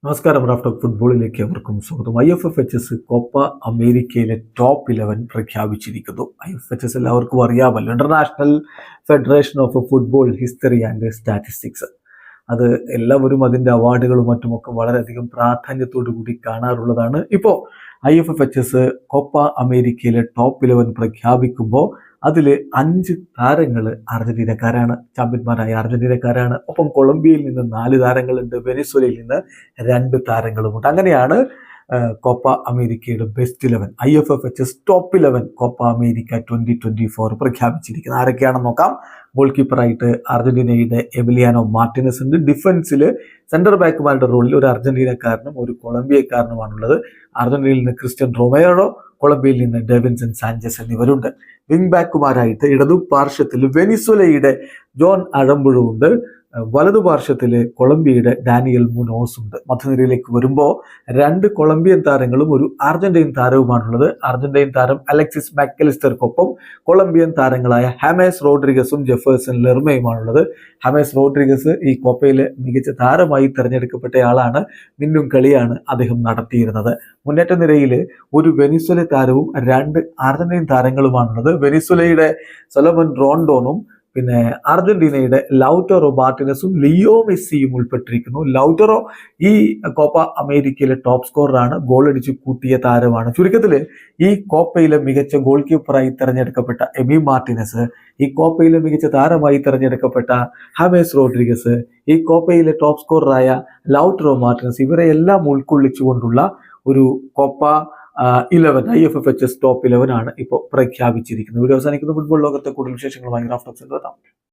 നമസ്കാരം. Raft of ഫുട്ബോളിലേക്ക് അവർക്കും സ്വാഗതം. IFFHS കോപ്പ അമേരിക്കയിലെ ടോപ്പ് 11 പ്രഖ്യാപിച്ചിരിക്കുന്നു. IFFHS എല്ലാവർക്കും അറിയാമല്ലോ, international federation of football history and statistics. അത് എല്ലാവരും അതിൻ്റെ അവാർഡുകളും മറ്റുമൊക്കെ വളരെയധികം പ്രാധാന്യത്തോടു കൂടി കാണാറുള്ളതാണ്. ഇപ്പോൾ IFFHS കോപ്പ അമേരിക്കയിലെ ടോപ്പ് 11 പ്രഖ്യാപിക്കുമ്പോൾ അതിൽ 5 താരങ്ങൾ അർജന്റീനക്കാരാണ്, ചാമ്പ്യന്മാരായ അർജന്റീനക്കാരാണ്. ഒപ്പം കൊളംബിയയിൽ നിന്ന് 4 താരങ്ങളുണ്ട്, വെനിസ്വേലയിൽ നിന്ന് 2 താരങ്ങളുമുണ്ട്. അങ്ങനെയാണ് കോപ്പ അമേരിക്കയുടെ best 11 IFFHS top 11 Copa America 2024 പ്രഖ്യാപിച്ചിരിക്കുന്നത്. ആരൊക്കെയാണെന്ന് നോക്കാം. ഗോൾ കീപ്പറായിട്ട് അർജന്റീനയുടെ എമിലിയാനോ മാർട്ടിനസ് ഉണ്ട്. ഡിഫൻസിൽ സെന്റർ ബാക്കുമാരുടെ റോളിൽ ഒരു അർജന്റീനക്കാരനും ഒരു കൊളംബിയക്കാരനുമാണുള്ളത്. അർജന്റീനയിൽ നിന്ന് ക്രിസ്ത്യൻ റൊമേറോ, കൊളംബിയയിൽ നിന്ന് ഡേവിൻസൺ സാഞ്ചസ് എന്നിവരുണ്ട്. വിംഗ് ബാക്കുമാരായിട്ട് ഇടതുപാർശ്വത്തിൽ വെനിസ്വേലയുടെ ജോൺ അഴമ്പുഴുണ്ട്. വലതുപാർശ്വത്തിൽ കൊളംബിയയുടെ ഡാനിയൽ മുനോസ് ഉണ്ട്. മധ്യനിരയിലേക്ക് വരുമ്പോൾ 2 കൊളംബിയൻ താരങ്ങളും ഒരു അർജന്റീൻ താരവുമാണുള്ളത്. അർജന്റീൻ താരം അലക്സിസ് മാക്കലിസ്റ്റർക്കൊപ്പം കൊളംബിയൻ താരങ്ങളായ ഹാമേസ് റോഡ്രിഗസും ജെഫേഴ്സൺ ലെർമയുമാണുള്ളത്. ഹാമേസ് റോഡ്രിഗസ് ഈ കോപ്പയിലെ മികച്ച താരമായി തിരഞ്ഞെടുക്കപ്പെട്ടയാളാണ്. മിന്നും കളിയാണ് അദ്ദേഹം നടത്തിയിരുന്നത്. മുന്നേറ്റ നിരയിൽ ഒരു വെനിസ്വേല താരവും 2 അർജന്റീൻ താരങ്ങളുമാണുള്ളത്. വെനിസ്വേലയുടെ സൊലമൻ റോണ്ടോണും പിന്നെ അർജന്റീനയുടെ ലൗറ്ററോ മാർട്ടിനസും ലിയോ മെസ്സിയും ഉൾപ്പെട്ടിരിക്കുന്നു. ലൗറ്ററോ ഈ കോപ്പ അമേരിക്കയിലെ ടോപ്പ് സ്കോററാണ്, ഗോളടിച്ച് കൂട്ടിയ താരമാണ്. ചുരുക്കത്തിൽ ഈ കോപ്പയിലെ മികച്ച ഗോൾ കീപ്പറായി തിരഞ്ഞെടുക്കപ്പെട്ട എമി മാർട്ടിനസ്, ഈ കോപ്പയിലെ മികച്ച താരമായി തിരഞ്ഞെടുക്കപ്പെട്ട ഹാമേസ് റോഡ്രിഗസ്, ഈ കോപ്പയിലെ ടോപ്പ് സ്കോററായ ലൗറ്ററോ മാർട്ടിനസ്, ഇവരെ എല്ലാം ഉൾക്കൊള്ളിച്ചുകൊണ്ടുള്ള ഒരു കോപ്പ 11 IFFHS ടോപ്പ് 11 ആണ് ഇപ്പോൾ പ്രഖ്യാപിച്ചിരിക്കുന്നത്. വീഡിയോ അവസാനിക്കുന്ന ഫുട്ബോൾ ലോകത്തെ കൂടുതൽ വിശേഷങ്ങളുമായി റാഫ്റ്റ് ഓഫ്